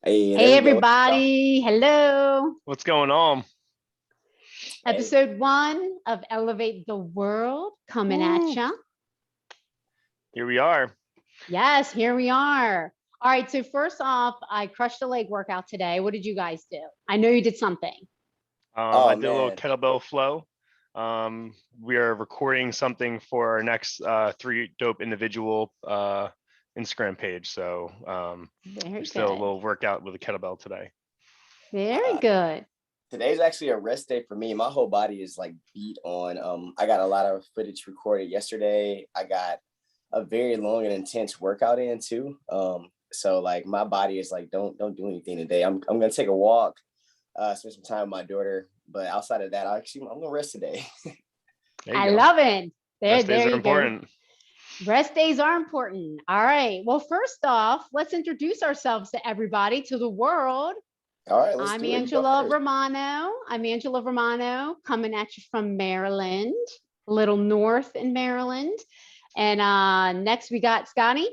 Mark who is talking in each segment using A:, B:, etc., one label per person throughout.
A: Hey, there
B: Hey,
A: we go.
B: everybody. Hello.
C: What's going on?
A: Hey,
B: Episode 1 of Elevate the World coming at
C: Woo.
B: ya.
C: Here we are.
B: Yes, here we are. All right. So, first off, I crushed a leg workout today. What did you guys do? I know you did something.
C: I
A: oh
C: did a little
A: man,
C: kettlebell flow. We are recording something for our next three dope individual Instagram page. So
B: Very
C: just did a
B: good.
C: little workout with a kettlebell today.
B: Very
A: uh,
B: good.
A: today's actually a rest day for me. My whole body is like beat on. I got a lot of footage recorded yesterday. I got a very long and intense workout in too. So like my body is like, don't do anything today. I'm gonna take a walk, spend some time with my daughter. But outside of that, I'm gonna rest today.
C: There you
B: I
C: go.
B: love it. There,
C: Rest days
B: there
C: are
B: you go.
C: important.
B: Rest days are important. All right. Well, first off, let's introduce ourselves to everybody, to the world.
A: All right, let's
B: I'm
A: do it. You go
B: Angela
A: first.
B: Romano. I'm Angela Romano coming at you from Maryland, a little north in Maryland. And next we got Scotty.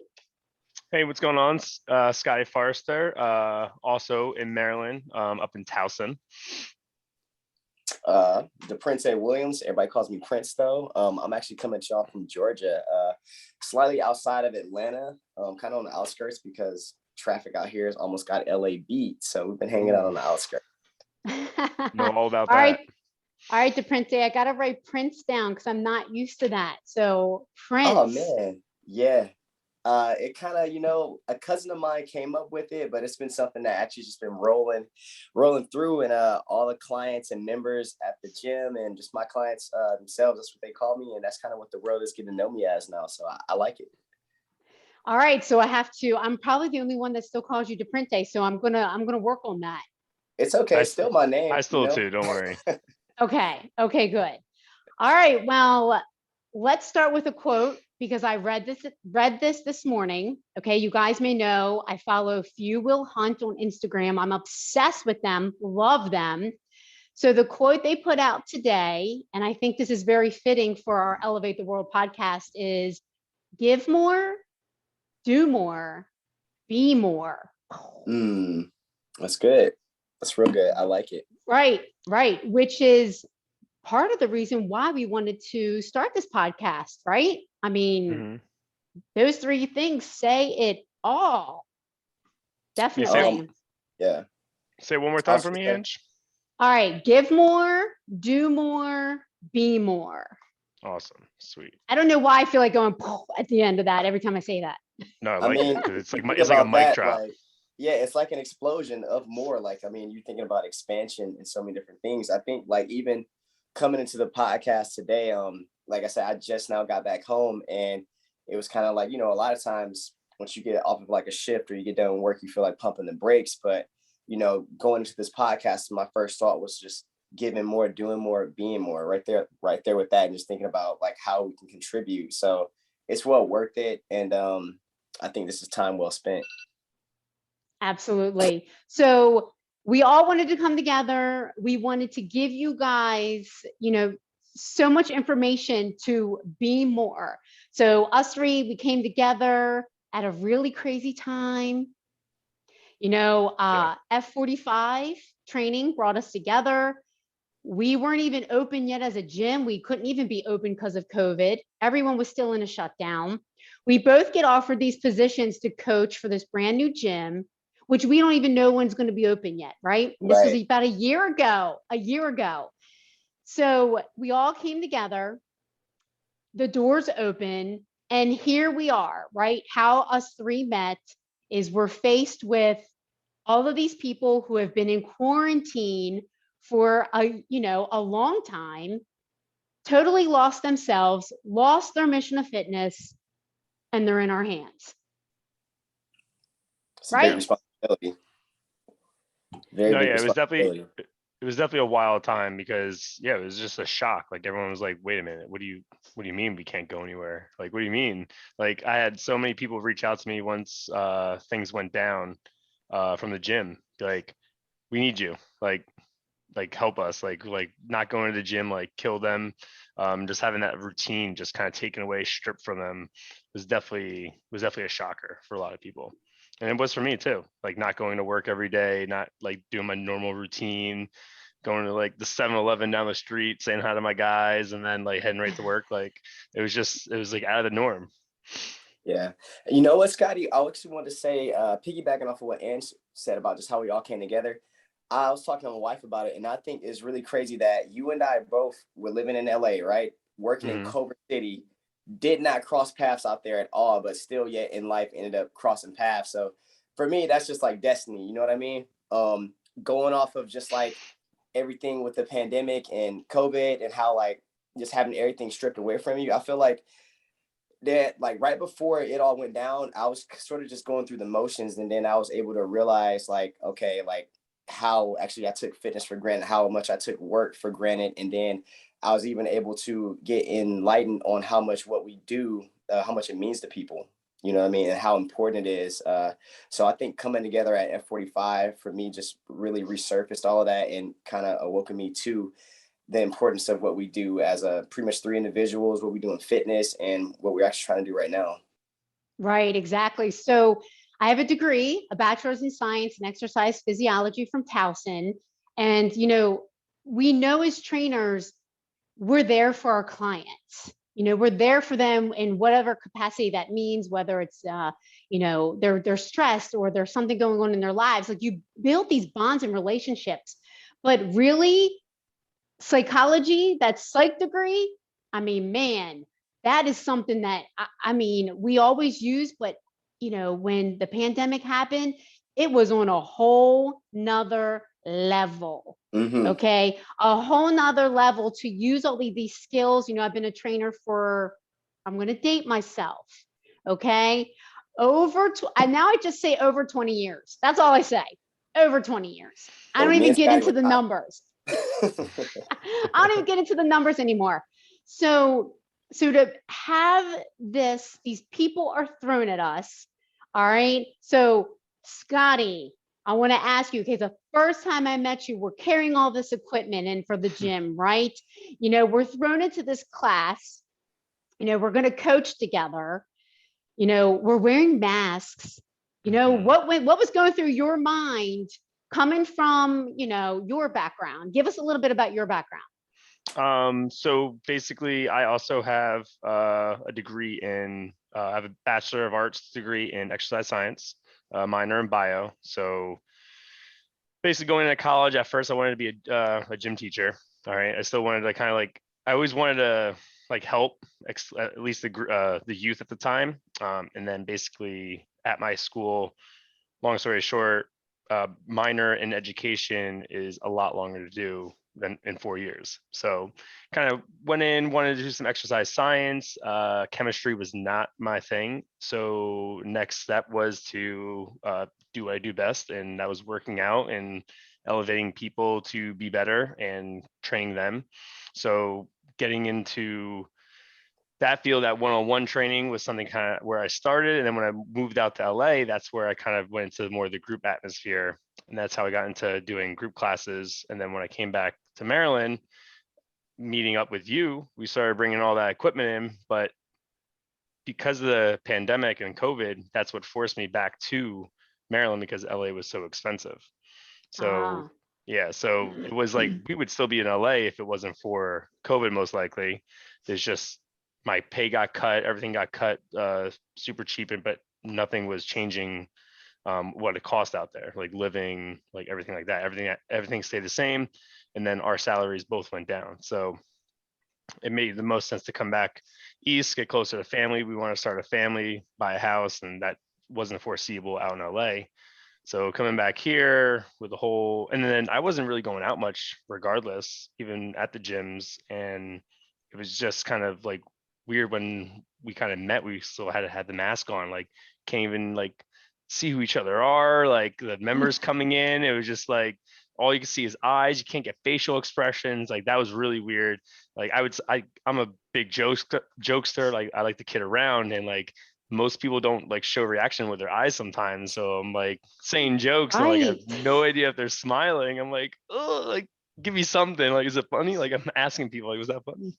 C: Hey, what's going on? Scotty Forrester, also in Maryland, up in Towson.
A: The Prince A. Williams. Everybody calls me Prince though. I'm actually coming to y'all from Georgia, slightly outside of Atlanta, kind of on the outskirts because traffic out here has almost got LA beat. So we've been hanging out
C: Ooh,
A: on the outskirts.
C: know all about
B: All right.
C: that.
B: All right, DePrince. I got to write Prince down because I'm not used to that. So
A: Oh
B: Prince.
A: man, yeah. It kind of, a cousin of mine came up with it, but it's been something that actually just been rolling through, and all the clients and members at the gym and just my clients themselves, that's what they call me, and that's kind of what the world is getting to know me as now. So I like it.
B: All right. So I'm probably the only one that still calls you DePrince. So I'm gonna work on that.
A: It's okay.
C: I,
A: It's
C: st-
A: still my
C: I
A: name,
C: still too. Don't worry.
B: Okay. Okay, good. All right. Well, let's start with a quote because I read this morning. Okay, you guys may know I follow Few Will Hunt on Instagram. I'm obsessed with them, love them. So the quote they put out today, and I think this is very fitting for our Elevate the World podcast, is give more, do more, be more.
A: Mm, that's good. That's real good. I like it.
B: Right, right. Which is part of the reason why we wanted to start this podcast, right? I mean,
C: hmm
B: those three things say it all.
C: Yeah, say
B: Definitely.
A: Yeah.
C: say it one more
A: I
C: time
A: was
C: for
A: gonna
C: me,
A: say,
C: Ange.
B: All right. Give more, do more, be more.
C: Awesome, sweet.
B: I don't know why I feel like going at the end of that every time I say that.
C: No, I
A: I
C: like it
A: mean,
C: because
A: you think
C: it's like a
A: about
C: mic
A: that,
C: drop.
A: like, yeah, it's like an explosion of more. Like, I mean, you're thinking about expansion and so many different things. I think, like, even coming into the podcast today, like I said, I just now got back home, and it was kind of like, a lot of times once you get off of like a shift or you get done with work, you feel like pumping the brakes. But going into this podcast, my first thought was just giving more, doing more, being more, right there with that, and just thinking about like how we can contribute. So it's well worth it, and I think this is time well spent.
B: Absolutely. So we all wanted to come together. We wanted to give you guys, so much information to be more. So us three, we came together at a really crazy time.
C: Yeah.
B: F45 training brought us together. We weren't even open yet as a gym. We couldn't even be open because of COVID. Everyone was still in a shutdown. We both get offered these positions to coach for this brand new gym, which we don't even know when's going to be open yet, right? And this was
A: Right.
B: about a year ago, a year ago. So we all came together, the doors open, and here we are, right? How us three met is we're faced with all of these people who have been in quarantine for a long time, totally lost themselves, lost their mission of fitness, and they're in our hands,
A: It's a big
B: right?
C: Yeah.
A: responsibility. Very
C: No,
A: big
C: yeah,
A: responsibility.
C: it was definitely a wild time because yeah, it was just a shock. Like everyone was like, "Wait a minute, what do you mean we can't go anywhere? Like, what do you mean?" Like I had so many people reach out to me once things went down from the gym. Like, we need you. Like, like help us, like not going to the gym, like kill them. Just having that routine just kind of taken away, stripped from them was definitely a shocker for a lot of people. And it was for me too, like not going to work every day, not like doing my normal routine, going to like the 7-Eleven down the street, saying hi to my guys, and then like heading right to work. Like it was like out of the norm.
A: Yeah. You know what, Scotty? I actually wanted to say, piggybacking off of what Ann said about just how we all came together. I was talking to my wife about it, and I think it's really crazy that you and I both were living in LA, right? Working in Culver City, did not cross paths out there at all, but still yet in life ended up crossing paths. So for me, that's just like destiny. You know what I mean? Going off of just like everything with the pandemic and COVID and how like just having everything stripped away from you, I feel like that like right before it all went down, I was sort of just going through the motions, and then I was able to realize like, okay, like how actually I took fitness for granted, how much I took work for granted, and then I was even able to get enlightened on how much what we do, how much it means to people. You know what I mean, and how important it is. So I think coming together at F45 for me just really resurfaced all of that and kind of awoken me to the importance of what we do as a pretty much three individuals, what we do in fitness, and what we're actually trying to do right now.
B: Right, exactly. So I have a degree, a bachelor's in science and exercise physiology from Towson. And, we know as trainers, we're there for our clients. We're there for them in whatever capacity that means, whether it's, they're stressed or there's something going on in their lives. Like you build these bonds and relationships, but really psychology, that psych degree, I mean, man, that is something that we always use, but when the pandemic happened, it was on a whole nother level. Okay. A whole nother level to use all of these skills. I've been a trainer for, I'm going to date myself. Okay. Now I just say over 20 years. That's all I say. Over 20 years. I don't even get into the numbers. I don't even get into the numbers anymore. So to have these people are thrown at us. All right. So Scotty, I want to ask you, okay, the first time I met you, we're carrying all this equipment in for the gym, right? We're thrown into this class. We're going to coach together. We're wearing masks. What was going through your mind coming from, your background? Give us a little bit about your background.
C: So basically, I also have a degree in, I have a Bachelor of Arts degree in exercise science, minor in bio. So basically going into college, at first I wanted to be a gym teacher. All right. I still wanted to kind of like, I always wanted to like help at least the youth at the time. And then basically at my school, long story short, minor in education is a lot longer to do than in 4 years. So kind of wanted to do some exercise science. Chemistry was not my thing. So next step was to do what I do best. And that was working out and elevating people to be better and training them. So getting into that field, that one-on-one training was something kind of where I started. And then when I moved out to LA, that's where I kind of went into more of the group atmosphere. And that's how I got into doing group classes. And then when I came back to Maryland, meeting up with you, we started bringing all that equipment in. But because of the pandemic and COVID, that's what forced me back to Maryland because LA was so expensive. So yeah, so it was like we would still be in LA if it wasn't for COVID, most likely. There's just my pay got cut, everything got cut super cheap, but nothing was changing what it cost out there, like living, like everything like that. Everything stayed the same. And then our salaries both went down. So it made the most sense to come back east, get closer to family. We want to start a family, buy a house, and that wasn't foreseeable out in LA. So coming back here with the whole, and then I wasn't really going out much regardless, even at the gyms. And it was just kind of like weird when we kind of met, we still had the mask on, like can't even like see who each other are, like the members coming in. It was just like, all you can see is eyes. You can't get facial expressions. Like that was really weird. Like I'm a big jokester. Like I like to kid around, and like most people don't like show reaction with their eyes sometimes. So I'm like saying jokes and like I have no idea if they're smiling. I'm like, oh, like give me something. Like, is it funny? Like, I'm asking people, like, was that funny?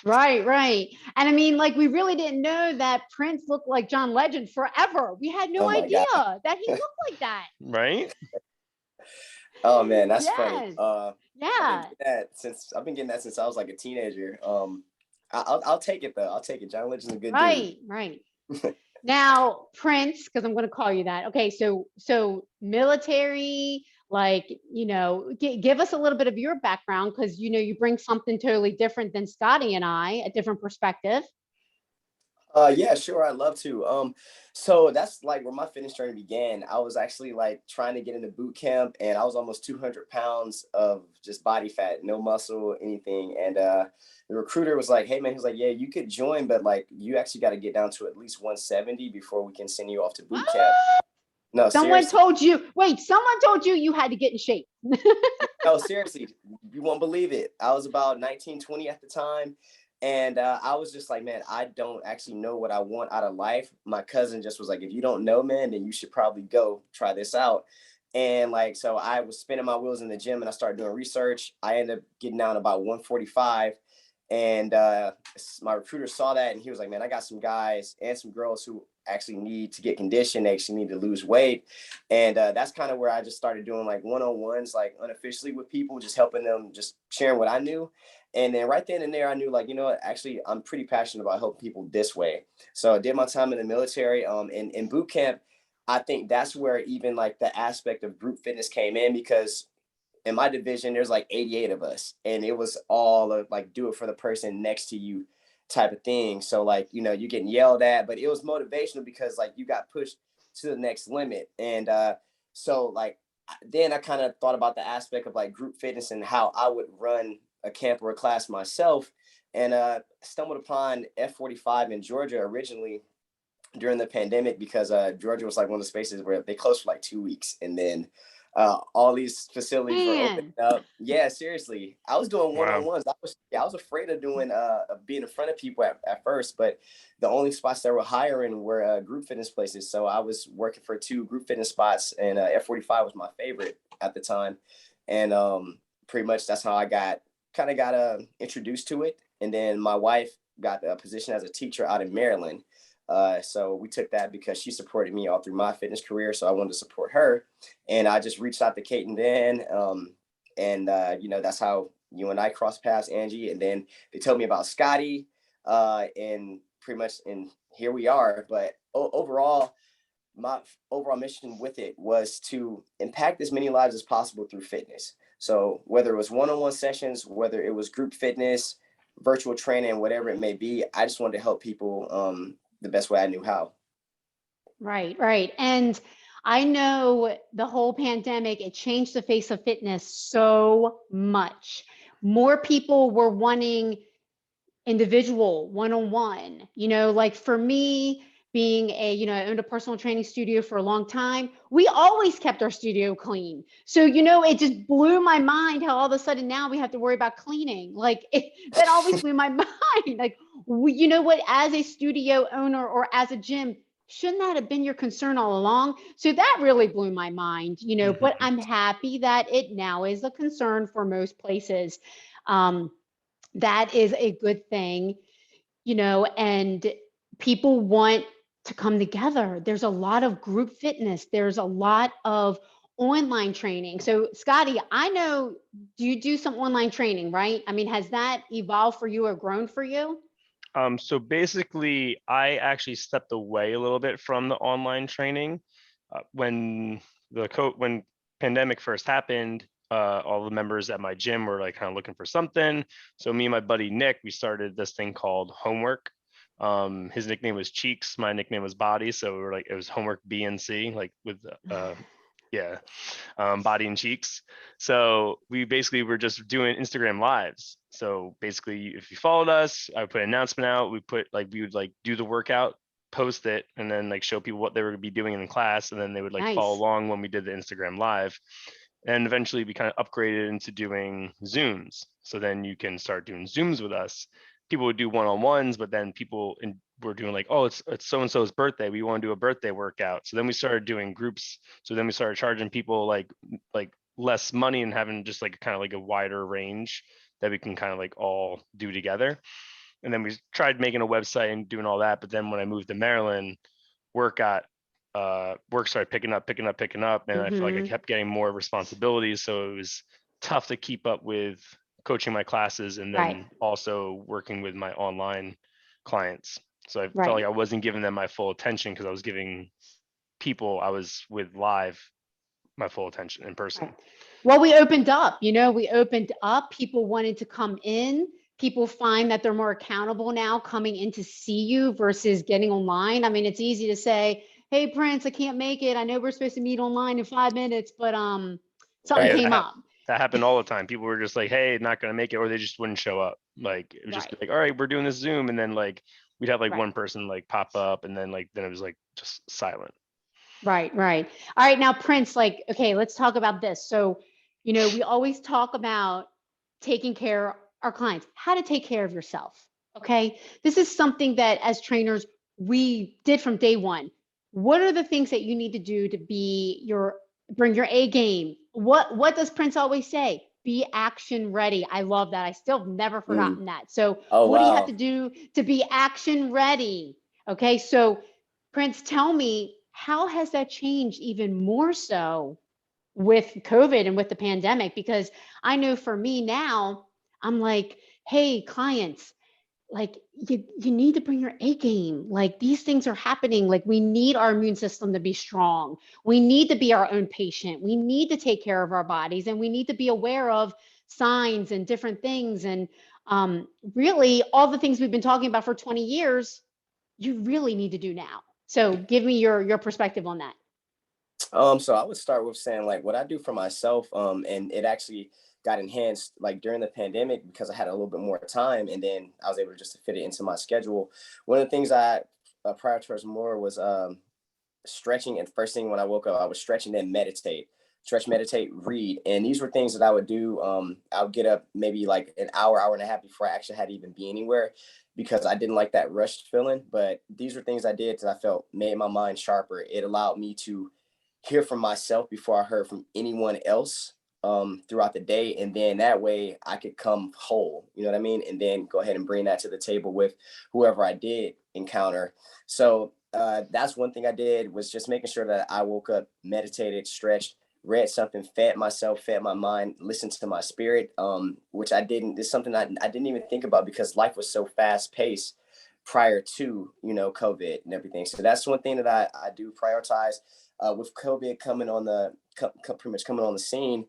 B: Right, right. And I mean, like, we really didn't know that Prince looked like John Legend forever. We had no
A: Oh my
B: idea
A: God.
B: that he looked like that.
C: Right?
A: Oh man, that's funny.
B: Yes. Yeah.
A: I've been getting that since I was like a teenager. I'll take it though. I'll take it. John Legend's a good dude.
B: Right, right. Now, Prince, because I'm going to call you that. Okay, so military, like, give us a little bit of your background, because you bring something totally different than Scotty and I, a different perspective.
A: Yeah, sure, I'd love to. So that's like where my fitness journey began. I was actually like trying to get into boot camp, and I was almost 200 pounds of just body fat, no muscle, anything. And the recruiter was like, "Hey man," he's like, "Yeah, you could join, but like you actually got to get down to at least 170 before we can send you off to boot camp."
B: What?
A: No,
B: Someone
A: seriously.
B: told you, wait, someone told you you had to get in shape.
A: No, seriously, you won't believe it. I was about 19, 20 at the time. And I was just like, man, I don't actually know what I want out of life. My cousin just was like, if you don't know, man, then you should probably go try this out. And like, so I was spinning my wheels in the gym and I started doing research. I ended up getting down about 145. And my recruiter saw that and he was like, man, I got some guys and some girls who actually need to get conditioned. They actually need to lose weight. And that's kind of where I just started doing like one-on-ones, like unofficially with people, just helping them, just sharing what I knew. And then right then and there, I knew like, you know what, actually, I'm pretty passionate about helping people this way. So I did my time in the military. In boot camp, I think that's where even like the aspect of group fitness came in, because in my division, there's like 88 of us, and it was all of like do it for the person next to you type of thing. So like, you're getting yelled at, but it was motivational because like you got pushed to the next limit. And so like then I kind of thought about the aspect of like group fitness and how I would run a camp or a class myself, and stumbled upon F45 in Georgia originally during the pandemic, because Georgia was like one of the spaces where they closed for like 2 weeks, and then all these facilities were opening
B: Man.
A: up. Yeah, seriously, I was doing
C: Wow.
A: one-on-ones. I was afraid of doing of being in front of people at first, but the only spots that were hiring were group fitness places. So I was working for two group fitness spots, and F45 was my favorite at the time, and pretty much that's how I got introduced to it. And then my wife got a position as a teacher out in Maryland. So we took that because she supported me all through my fitness career. So I wanted to support her. And I just reached out to Kate and then. That's how you and I crossed paths, Angie. And then they told me about Scotty. And pretty much, and here we are. But overall, my overall mission with it was to impact as many lives as possible through fitness. So whether it was one-on-one sessions, whether it was group fitness, virtual training, whatever it may be, I just wanted to help people the best way I knew how.
B: Right, right. And I know the whole pandemic, it changed the face of fitness so much. More people were wanting individual one-on-one, like for me, being I owned a personal training studio for a long time. We always kept our studio clean. So, it just blew my mind how all of a sudden now we have to worry about cleaning. Like that always blew my mind. Like, you know what, as a studio owner or as a gym, shouldn't that have been your concern all along? So that really blew my mind, but
C: Mhm.
B: I'm happy that it now is a concern for most places. That is a good thing, and people want to come together. There's a lot of group fitness, there's a lot of online training. So, Scotty, I know you do some online training, right? I mean, has that evolved for you or grown for you?
C: So basically, I actually stepped away a little bit from the online training when when pandemic first happened. All the members at my gym were like kind of looking for something. So me and my buddy Nick, we started this thing called Homework. His nickname was Cheeks, my nickname was Body. So we were like, it was Homework BNC, like with yeah, Body and Cheeks. So we basically were just doing Instagram lives. So basically, if you followed us, I would put an announcement out. We would like do the workout, post it, and then like show people what they were gonna be doing in the class, and then they would like follow
B: Nice.
C: along when we did the Instagram live. And eventually, we kind of upgraded into doing Zooms. So then you can start doing Zooms with us. People would do one-on-ones, but then were doing like, oh, it's so and so's birthday. We want to do a birthday workout. So then we started doing groups. So then we started charging people like less money and having just like kind of like a wider range that we can kind of like all do together. And then we tried making a website and doing all that. But then when I moved to Maryland, work started picking up. And I feel like I kept getting more responsibilities. So it was tough to keep up with coaching my classes and then also working with my online clients. So I felt like I wasn't giving them my full attention because I was giving people I was with live my full attention in person.
B: Well, we opened up, people wanted to come in. People find that they're more accountable now coming in to see you versus getting online. I mean, it's easy to say, hey, Prince, I can't make it. I know we're supposed to meet online in 5 minutes, but something came up.
C: That happened all the time. People were just like, hey, not going to make it, or they just wouldn't show up. Like, it would just be like, all right, we're doing this Zoom. And then like, we'd have like one person like pop up and then it was like just silent.
B: Right. All right. Now, Prince, like, okay, let's talk about this. So, we always talk about taking care of our clients, how to take care of yourself. Okay. This is something that as trainers, we did from day one. What are the things that you need to do to bring your A game? What does Prince always say? Be action ready. I love that. I still have never forgotten that. So what do you have to do to be action ready? Okay. So Prince, tell me, how has that changed even more so with COVID and with the pandemic? Because I know for me now, I'm like, hey, clients, like you need to bring your A game. Like these things are happening. Like we need our immune system to be strong. We need to be our own patient. We need to take care of our bodies, and we need to be aware of signs and different things. And really, all the things we've been talking about for 20 years, you really need to do now. So give me your perspective on that.
A: So I would start with saying like what I do for myself, and it actually got enhanced like during the pandemic because I had a little bit more time, and then I was able just to fit it into my schedule. One of the things I prioritized more was stretching, and first thing when I woke up, I was stretching, then stretch, meditate, read. And these were things that I would do. I would get up maybe like an hour and a half before I actually had to even be anywhere because I didn't like that rushed feeling. But these were things I did that I felt made my mind sharper. It allowed me to hear from myself before I heard from anyone else throughout the day. And then that way I could come whole, you know what I mean? And then go ahead and bring that to the table with whoever I did encounter. So that's one thing I did, was just making sure that I woke up, meditated, stretched, read something, fed myself, fed my mind, listened to my spirit, which I didn't. It's something I didn't even think about because life was so fast paced prior to, COVID and everything. So that's one thing that I do prioritize. With COVID pretty much coming on the scene,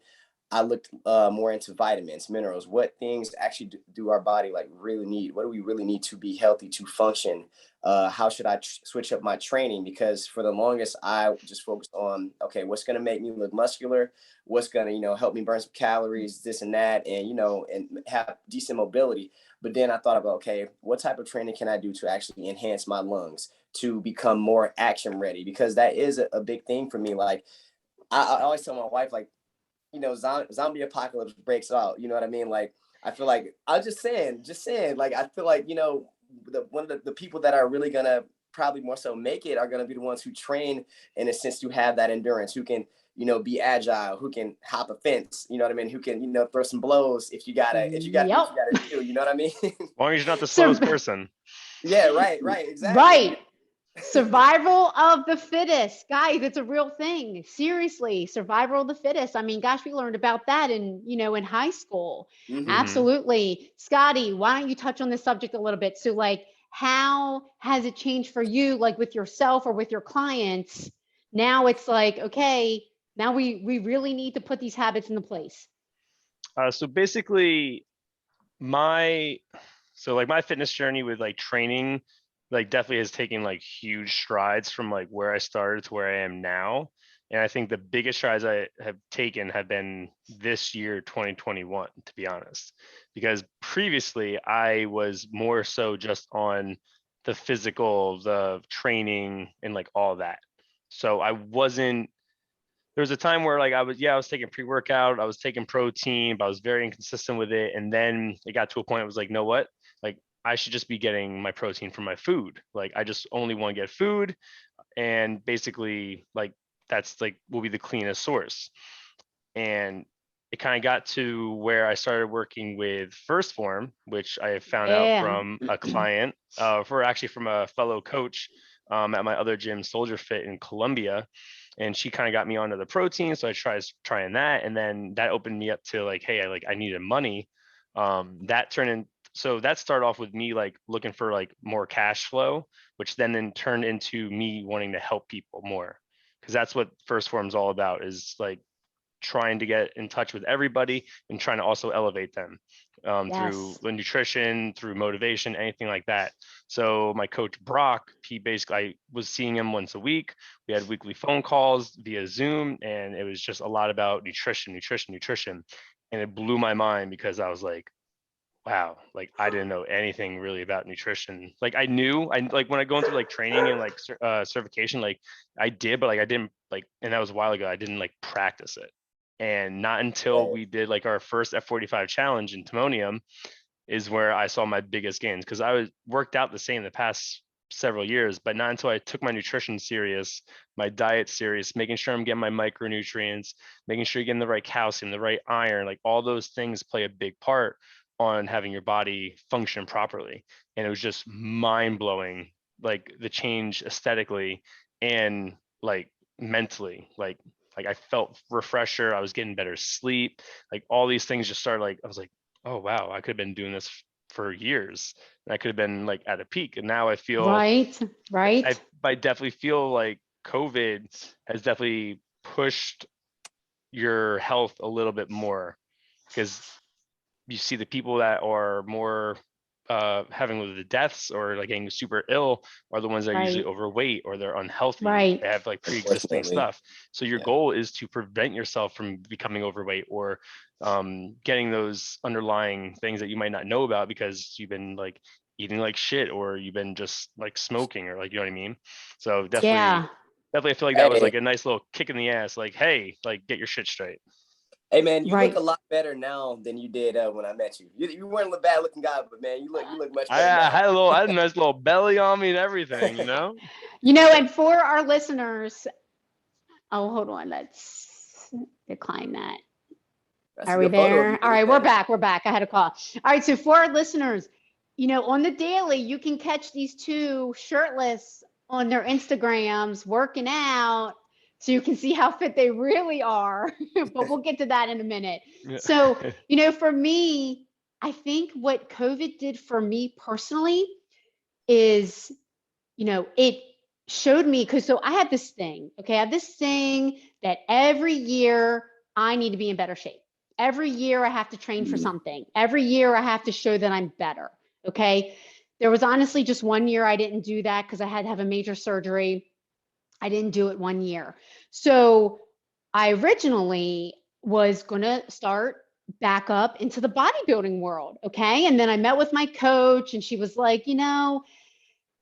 A: I looked more into vitamins, minerals, what things actually do our body like really need? What do we really need to be healthy, to function? How should I switch up my training? Because for the longest, I just focused on, okay, what's going to make me look muscular? What's going to, help me burn some calories, this and that, and, and have decent mobility. But then I thought about, okay, what type of training can I do to actually enhance my lungs, to become more action ready? Because that is a big thing for me. Like I always tell my wife, like, zombie apocalypse breaks out. You know what I mean? Like, I feel like I'm just saying, like, I feel like, one of the people that are really going to probably more so make it are going to be the ones who train in a sense to have that endurance, who can, be agile, who can hop a fence, you know what I mean? Who can, throw some blows if you gotta do what you gotta do, you know what I mean?
C: As long as you're not the slowest person.
A: Yeah, right, exactly.
B: Right. Survival of the fittest, guys. It's a real thing. Seriously, survival of the fittest. I mean, gosh, we learned about that in high school.
A: Mm-hmm.
B: Absolutely. Scotty, why don't you touch on this subject a little bit? So like, how has it changed for you, like with yourself or with your clients? Now it's like, okay, now we really need to put these habits into place.
C: So basically my fitness journey with like training, like definitely has taken like huge strides from like where I started to where I am now. And I think the biggest strides I have taken have been this year, 2021, to be honest, because previously I was more so just on the physical, the training and like all that. So there was a time where like I was taking pre-workout, I was taking protein, but I was very inconsistent with it. And then it got to a point I was like, know what? Like I should just be getting my protein from my food. Like I just only want to get food. And basically like that's like will be the cleanest source. And it kind of got to where I started working with First Form, which I found out
B: Yeah.
C: from a client, from a fellow coach at my other gym, Soldier Fit in Colombia. And she kind of got me onto the protein. So I tried trying that. And then that opened me up to like, hey, I needed money. So that started off with me like looking for like more cash flow, which then turned into me wanting to help people more. Cause that's what First Form is all about, is like trying to get in touch with everybody and trying to also elevate them through
B: Yes.
C: the nutrition, through motivation, anything like that. So my coach Brock, I was seeing him once a week. We had weekly phone calls via Zoom, and it was just a lot about nutrition. And it blew my mind because I was like, wow, like I didn't know anything really about nutrition. Like I like when I go into like training and like certification, like I did, but like I didn't like, and that was a while ago, I didn't like practice it. And not until we did like our first F45 challenge in Timonium is where I saw my biggest gains, because I was worked out the same the past several years, but not until I took my nutrition serious, my diet serious, making sure I'm getting my micronutrients, making sure you're getting the right calcium, the right iron, like all those things play a big part on having your body function properly. And it was just mind blowing, like the change aesthetically and like mentally, like I felt refresher. I was getting better sleep. Like all these things just started, like I was like, oh wow, I could have been doing this for years. And I could have been like at a peak. And now I feel
B: Right.
C: I definitely feel like COVID has definitely pushed your health a little bit more, because you see the people that are more having the deaths or like getting super ill are the ones that are usually
B: Right.
C: overweight or they're unhealthy.
B: Right.
C: They have like pre-existing
A: Unfortunately.
C: stuff. So your
A: Yeah.
C: goal is to prevent yourself from becoming overweight or getting those underlying things that you might not know about because you've been like eating like shit, or you've been just like smoking, or like, you know what I mean? So
B: Yeah.
C: definitely I feel like that was
A: Hey,
C: like a nice little kick in the ass, like, hey, like get your shit straight.
A: hey, man, you look
B: Right.
A: a lot better now than you did when I met you. You weren't a bad looking guy, but man, you look much better
C: I
A: now.
C: had I had a nice little belly on me and everything, you know?
B: And for our listeners, oh, hold on. Let's decline that.
A: That's a
B: Are we
A: good photo of you
B: there? All
A: when you
B: right, we're
A: met me.
B: back. We're back. I had a call. All right, so for our listeners, on the daily, you can catch these two shirtless on their Instagrams working out, so you can see how fit they really are. But we'll get to that in a minute.
C: Yeah.
B: So, for me, I think what COVID did for me personally is, it showed me, because so I have this thing, okay? I have this thing that every year I need to be in better shape. Every year I have to train for something. Every year I have to show that I'm better, okay? There was honestly just one year I didn't do that because I had to have a major surgery. I didn't do it one year. So I originally was going to start back up into the bodybuilding world, okay? And then I met with my coach and she was like,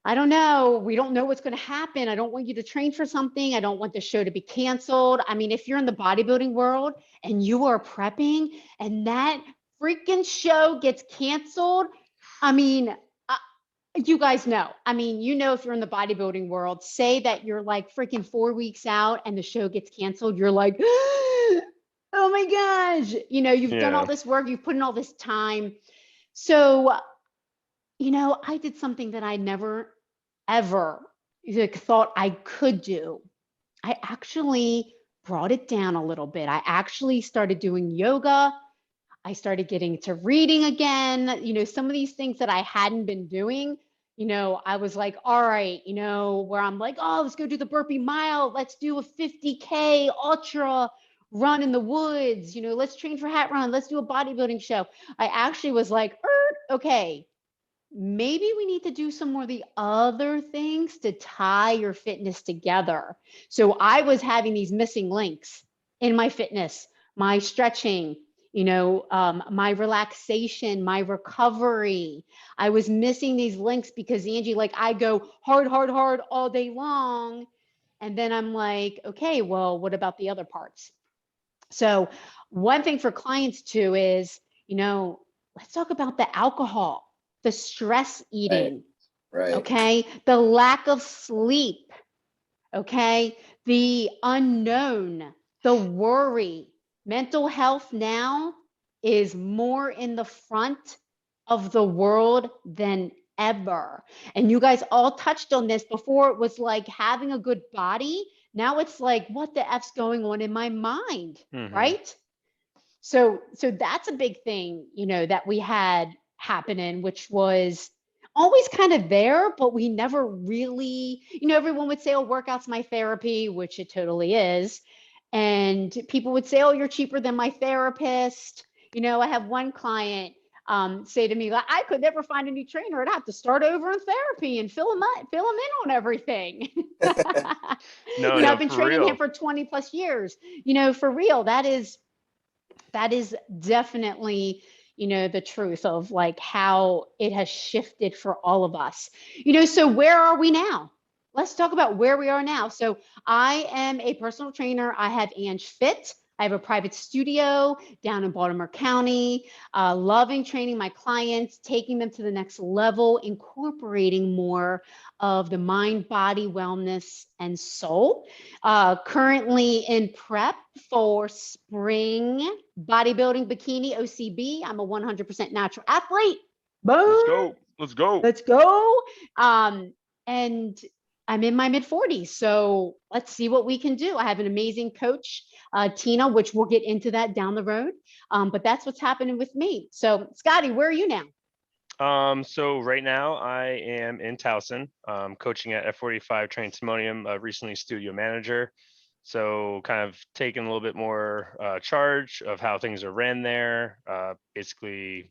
B: I don't know. We don't know what's going to happen. I don't want you to train for something. I don't want the show to be canceled. I mean, if you're in the bodybuilding world and you are prepping and that freaking show gets canceled, I mean, you guys know. I mean, if you're in the bodybuilding world, say that you're like freaking 4 weeks out and the show gets canceled, you're like, oh my gosh, you've done all
C: Yeah.
B: this work, you've put in all this time. So, I did something that I never ever thought I could do. I actually brought it down a little bit. I actually started doing yoga. I started getting to reading again. Some of these things that I hadn't been doing, I was like, all right, where I'm like, oh, let's go do the burpee mile. Let's do a 50K ultra run in the woods. Let's train for hat run. Let's do a bodybuilding show. I actually was like, okay, maybe we need to do some more of the other things to tie your fitness together. So I was having these missing links in my fitness, my stretching, my relaxation, my recovery. I was missing these links because Angie, like I go hard, hard, hard all day long. And then I'm like, okay, well, what about the other parts? So one thing for clients too is, let's talk about the alcohol, the stress
A: Right.
B: eating,
A: Right.
B: okay? The lack of sleep, okay? The unknown, the worry, mental health now is more in the front of the world than ever. And you guys all touched on this before. It was like having a good body. Now it's like, what the F's going on in my mind, right? So that's a big thing, that we had happening, which was always kind of there, but we never really, everyone would say, oh, workout's my therapy, which it totally is. And people would say, oh, you're cheaper than my therapist. I have one client say to me, like, I could never find a new trainer. I'd have to start over in therapy and fill him in on everything. I've been training him for 20 plus years. For real, that is definitely, the truth of like how it has shifted for all of us. So where are we now? Let's talk about where we are now. So I am a personal trainer. I have Ange Fit. I have a private studio down in Baltimore County, loving training my clients, taking them to the next level, incorporating more of the mind, body, wellness, and soul. Currently in prep for spring bodybuilding bikini OCB. I'm a 100% natural athlete. Boom.
C: Let's go.
B: Let's go. And I'm in my mid 40s. So let's see what we can do. I have an amazing coach, Tina, which we'll get into that down the road. But that's what's happening with me. So Scotty, where are you now?
C: So right now I am in Towson, coaching at F45 Training Timonium, recently studio manager. So kind of taking a little bit more charge of how things are ran there, basically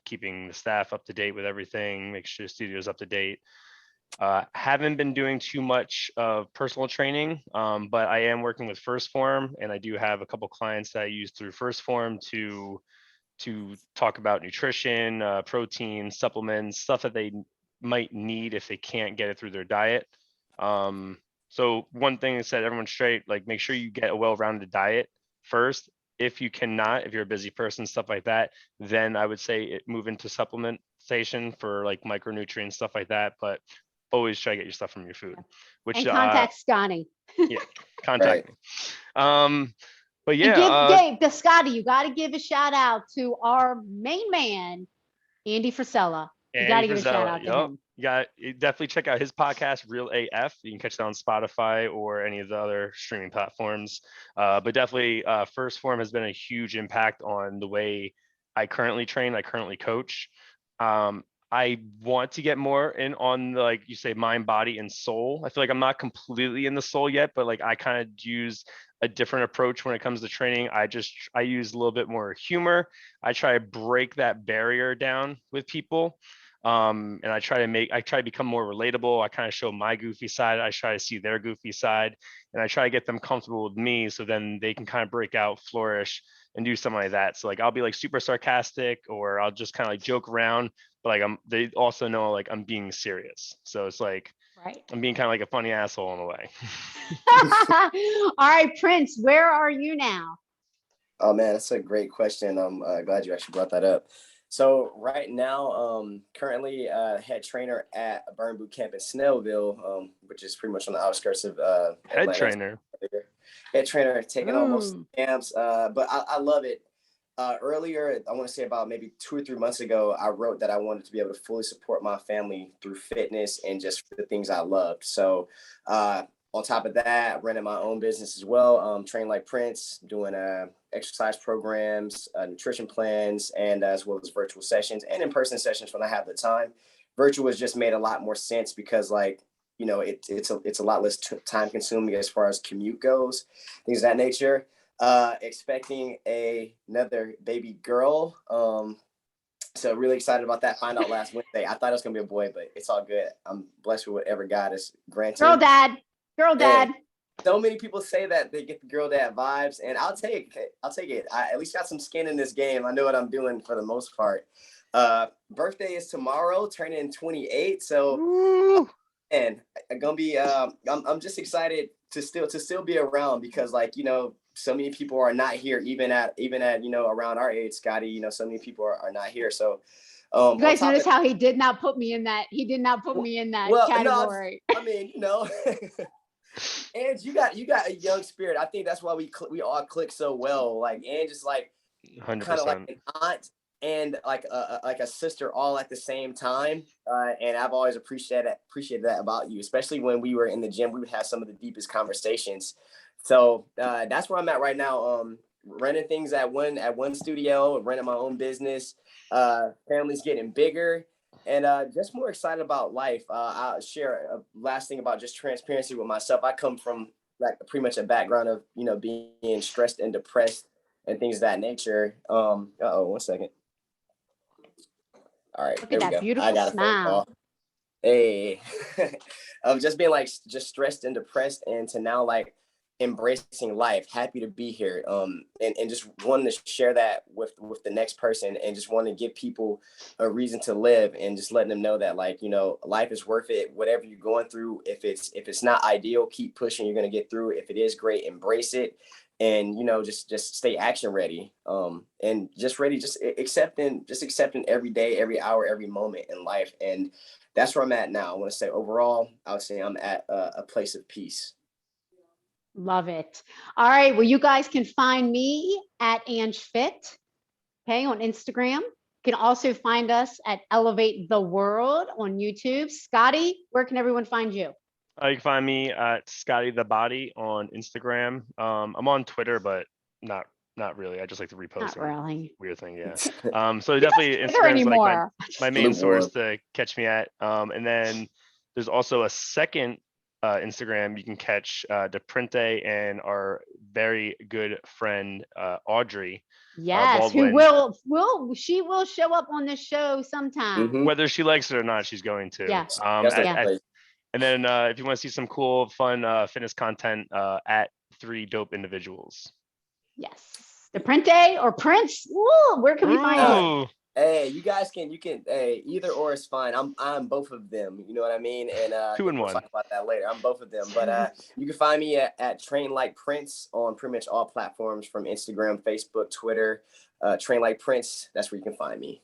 C: keeping the staff up to date with everything, make sure the studio is up to date. Haven't been doing too much of personal training, but I am working with First Form, and I do have a couple clients that I use through First Form to talk about nutrition, protein, supplements, stuff that they might need if they can't get it through their diet. So one thing that set everyone straight, like make sure you get a well-rounded diet first. If you cannot, if you're a busy person, stuff like that, then I would say move into supplementation for like micronutrients, stuff like that. But always try to get your stuff from your food. Which
B: and contact Scotty.
C: Yeah, contact me. But yeah,
B: and give Scotty, you got to give a shout out to our main man, Andy Frisella. You got to give a shout out to him.
C: Yeah, definitely check out his podcast, Real AF. You can catch that on Spotify or any of the other streaming platforms. But definitely, First Form has been a huge impact on the way I currently train, I currently coach. I want to get more in on the, like you say, mind, body, and soul. I feel like I'm not completely in the soul yet, but like I kind of use a different approach when it comes to training. I use a little bit more humor. I try to break that barrier down with people. And I try to become more relatable. I kind of show my goofy side. I try to see their goofy side, and I try to get them comfortable with me so then they can kind of break out, flourish, and do something like that. So like I'll be like super sarcastic, or I'll just kind of like joke around, but like they also know like I'm being serious. So it's like I'm being kind of like a funny asshole in a way.
B: All right, Prince, where are you now?
A: Oh man, that's a great question. I'm glad you actually brought that up. So right now, currently head trainer at a burn boot camp in Snellville, which is pretty much on the outskirts of
C: head
A: Atlanta. Head trainer, taking on most camps, but I love it. Earlier, I want to say about maybe 2 or 3 months ago, I wrote that I wanted to be able to fully support my family through fitness and just the things I loved. So on top of that, running my own business as well, train like Prince, doing exercise programs, nutrition plans, and as well as virtual sessions and in-person sessions when I have the time. Virtual has just made a lot more sense because like, it's a lot less time consuming as far as commute goes, things of that nature. Expecting another baby girl. So really excited about that. Find out last Wednesday. I thought it was gonna be a boy, but it's all good. I'm blessed with whatever God is granting.
B: Girl dad.
A: So many people say that they get the girl dad vibes, and I'll take it. I at least got some skin in this game. I know what I'm doing for the most part. Birthday is tomorrow, turning 28. So, and I'm gonna be. I'm just excited to still be around because, like, so many people are not here, even at around our age, Scotty. So many people are not here. So.
B: You guys notice how he did not put me in that. He did not put me in that category.
A: No, I mean, And you got a young spirit. I think that's why we all click so well. Like, and just like kind of like
C: 100%.
A: an aunt and like a sister all at the same time. And I've always appreciated that about you, especially when we were in the gym. We would have some of the deepest conversations. So that's where I'm at right now. Renting things at one studio, renting my own business. Family's getting bigger. And just more excited about life. I'll share a last thing about just transparency with myself. I come from like pretty much a background of, being stressed and depressed and things of that nature. One second. All right,
B: Look
A: there
B: at
A: we
B: that
A: go. I
B: beautiful
A: got a phone
B: smile.
A: call. Hey, of just being like just stressed and depressed, and to now like embracing life, happy to be here, and just wanting to share that with the next person, and just want to give people a reason to live, and just letting them know that like life is worth it. Whatever you're going through, if it's not ideal, keep pushing. You're gonna get through it. If it is great, embrace it, and just stay action ready, and just ready, just accepting every day, every hour, every moment in life. And that's where I'm at now. I want to say overall, I would say I'm at a place of peace.
B: Love it. All right. Well, you guys can find me at Ange Fit, okay, on Instagram. You can also find us at Elevate the World on YouTube. Scotty, where can everyone find you?
C: You can find me at Scotty the Body on Instagram. I'm on Twitter, but not really. I just like to repost.
B: Not really.
C: Weird thing, yeah. So definitely
B: Twitter
C: Instagram is like
B: anymore.
C: my main source to catch me at. And then there's also a second Instagram you can catch DePrinte and our very good friend Audrey.
B: Yes, who
C: Baldwin.
B: she will show up on this show sometime.
A: Mhm.
C: Whether she likes it or not, she's going to.
B: Yeah.
A: That's
B: Yeah.
A: like
C: And then if you want to see some cool, fun fitness content, at 3 Dope Individuals.
B: Yes. DePrinte or Prince. Ooh, where can we find you?
C: Ooh.
A: Hey, you can hey, either or is fine. I'm both of them. You know what I mean? And
C: 2 in
A: we'll
C: 1.
A: talk about that later. I'm both of them. But you can find me at Train Like Prince on pretty much all platforms, from Instagram, Facebook, Twitter. Train Like Prince. That's where you can find me.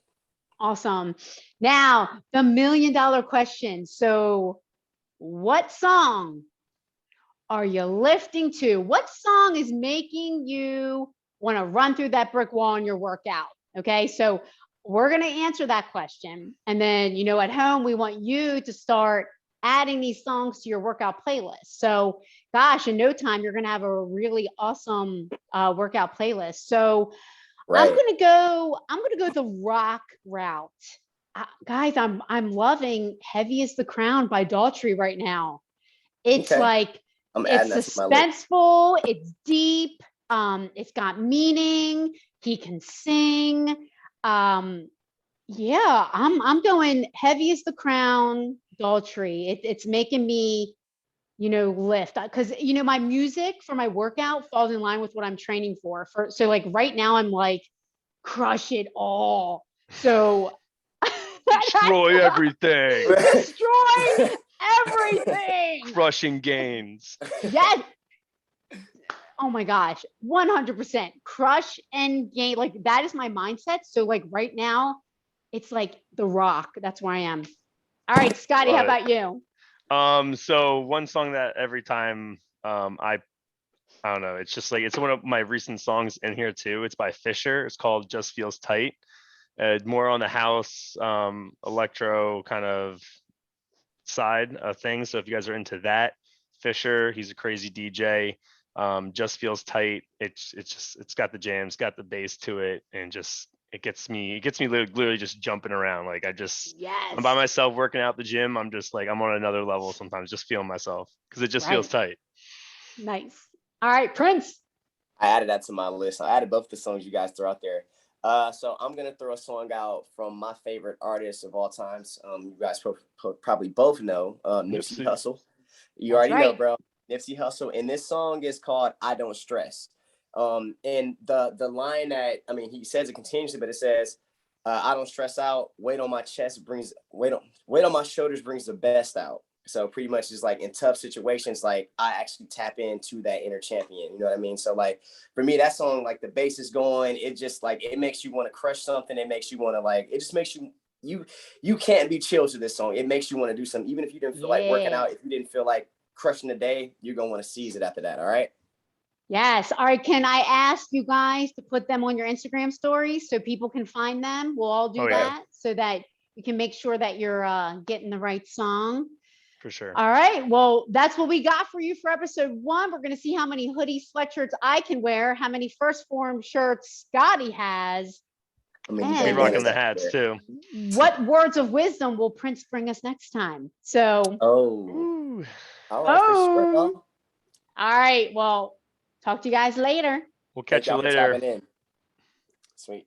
B: Awesome. Now, the $1 million question. So, what song are you lifting to? What song is making you want to run through that brick wall in your workout? Okay, so we're going to answer that question. And then, at home, we want you to start adding these songs to your workout playlist. So, gosh, in no time, you're going to have a really awesome workout playlist. So,
A: Right.
B: I'm gonna go the rock route. Guys, I'm loving Heavy is the Crown by Daughtry right now. It's
A: Okay.
B: like it's suspenseful, it's deep, it's got meaning, he can sing. Yeah, I'm going Heavy is the Crown, Daughtry. It's making me lift, because my music for my workout falls in line with what I'm training for. So like right now I'm like crush it all. So
C: destroy everything.
B: Destroy everything.
C: Crushing gains.
B: Yes. Oh my gosh, 100% crush and gain. Like that is my mindset. So like right now, it's like The Rock. That's where I am. All right, Scotty, how about you?
C: So one song that every time I don't know, it's just like it's one of my recent songs in here too. It's by Fisher. It's called Just Feels Tight. More on the house electro kind of side of things. So if you guys are into that, Fisher, he's a crazy DJ. Just Feels Tight. It's got the jams, got the bass to it, and just it gets me literally just jumping around. Like I'm by myself working out the gym. I'm just like I'm on another level sometimes, just feeling myself because it just feels tight.
B: Nice. All right, Prince.
A: I added that to my list. I added both the songs you guys throw out there. So I'm gonna throw a song out from my favorite artist of all times. You guys probably both know Nipsey Hussle. You already know, bro. Nipsey Hussle, and this song is called "I Don't Stress." And the line that he says it continuously, but it says, "I don't stress out. Weight on my chest brings weight on my shoulders brings the best out." So pretty much it's like in tough situations, like I actually tap into that inner champion. You know what I mean? So like for me, that song, like the bass is going, it just like it makes you want to crush something. It makes you want to it just makes you can't be chill to this song. It makes you want to do something, even if you didn't feel like working out, if you didn't feel like crushing the day, you're gonna want to seize it after that. All right.
B: Yes. All right. Can I ask you guys to put them on your Instagram stories so people can find them? We'll all do
C: Oh, yeah.
B: that so that you can make sure that you're getting the right song.
C: For sure.
B: All right. Well, that's what we got for you for episode 1. We're going to see how many hoodies, sweatshirts I can wear, how many First Form shirts Scotty has.
A: I mean,
B: And
C: Be
A: you
C: rocking the
A: that
C: hats
A: there.
C: too.
B: What words of wisdom will Prince bring us next time? So,
A: Oh,
C: Ooh.
A: all right, for sure,
B: oh,
A: y'all.
B: all right. Well, talk to you guys later.
C: We'll
A: Thank
C: catch you
A: y'all for
C: later.
A: tapping in. Sweet.